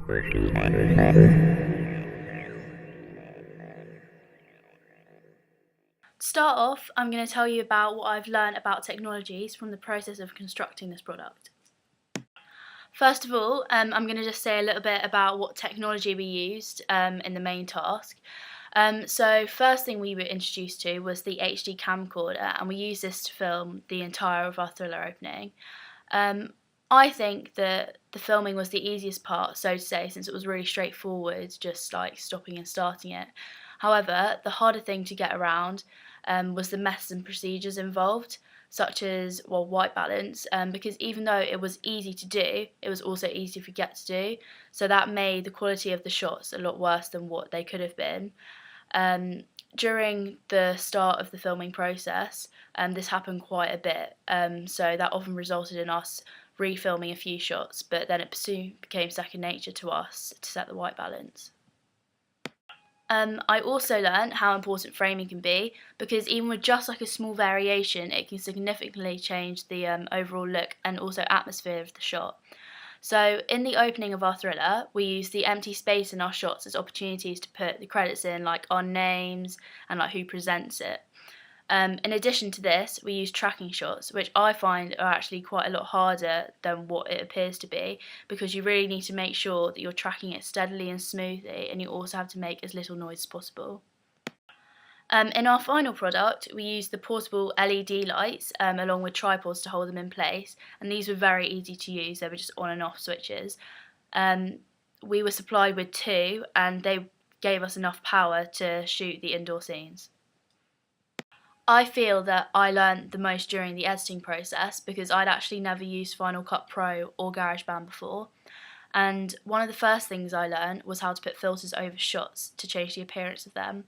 To start off, I'm going to tell you about what I've learned about technologies from the process of constructing this product. First of all, I'm going to just say a little bit about what technology we used in the main task. So first thing we were introduced to was the HD camcorder, and we used this to film the entire of our thriller opening. I think that the filming was the easiest part, so to say, since it was really straightforward, just like stopping and starting it. However, the harder thing to get around was the methods and procedures involved, such as, well, white balance, because even though it was easy to do, it was also easy to forget to do, so that made the quality of the shots a lot worse than what they could have been. During the start of the filming process, this happened quite a bit, so that often resulted in us refilming a few shots, but then it soon became second nature to us to set the white balance. I also learned how important framing can be, because even with just like a small variation, it can significantly change the overall look and also atmosphere of the shot. So in the opening of our thriller, we use the empty space in our shots as opportunities to put the credits in, like our names and like who presents it. In addition to this, we use tracking shots, which I find are actually quite a lot harder than what it appears to be, because you really need to make sure that you're tracking it steadily and smoothly, and you also have to make as little noise as possible. In our final product, we used the portable LED lights along with tripods to hold them in place, and these were very easy to use. They were just on and off switches. We were supplied with two, and they gave us enough power to shoot the indoor scenes. I feel that I learned the most during the editing process, because I'd actually never used Final Cut Pro or GarageBand before. And one of the first things I learned was how to put filters over shots to change the appearance of them.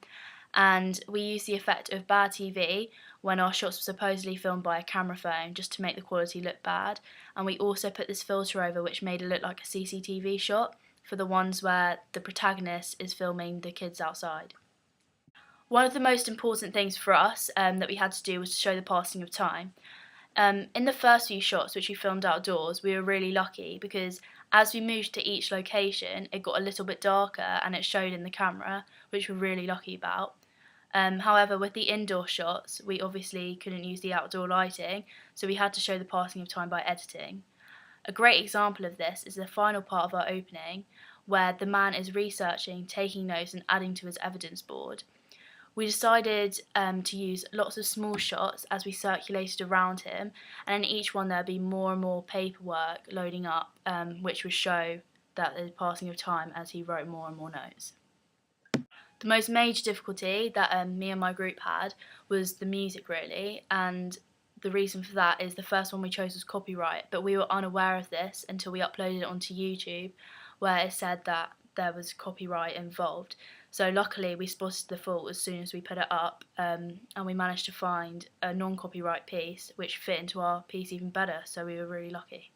And we used the effect of bad TV when our shots were supposedly filmed by a camera phone, just to make the quality look bad. And we also put this filter over which made it look like a CCTV shot for the ones where the protagonist is filming the kids outside. One of the most important things for us that we had to do was to show the passing of time. In the first few shots, which we filmed outdoors, we were really lucky, because as we moved to each location, it got a little bit darker and it showed in the camera, which we're really lucky about. However, with the indoor shots, we obviously couldn't use the outdoor lighting, so we had to show the passing of time by editing. A great example of this is the final part of our opening, where the man is researching, taking notes and adding to his evidence board. We decided to use lots of small shots as we circulated around him, and in each one there'd be more and more paperwork loading up, which would show that the passing of time as he wrote more and more notes. The most major difficulty that me and my group had was the music, really, and the reason for that is the first one we chose was copyright, but we were unaware of this until we uploaded it onto YouTube, where it said that there was copyright involved. So luckily we spotted the fault as soon as we put it up, and we managed to find a non-copyright piece which fit into our piece even better, so we were really lucky.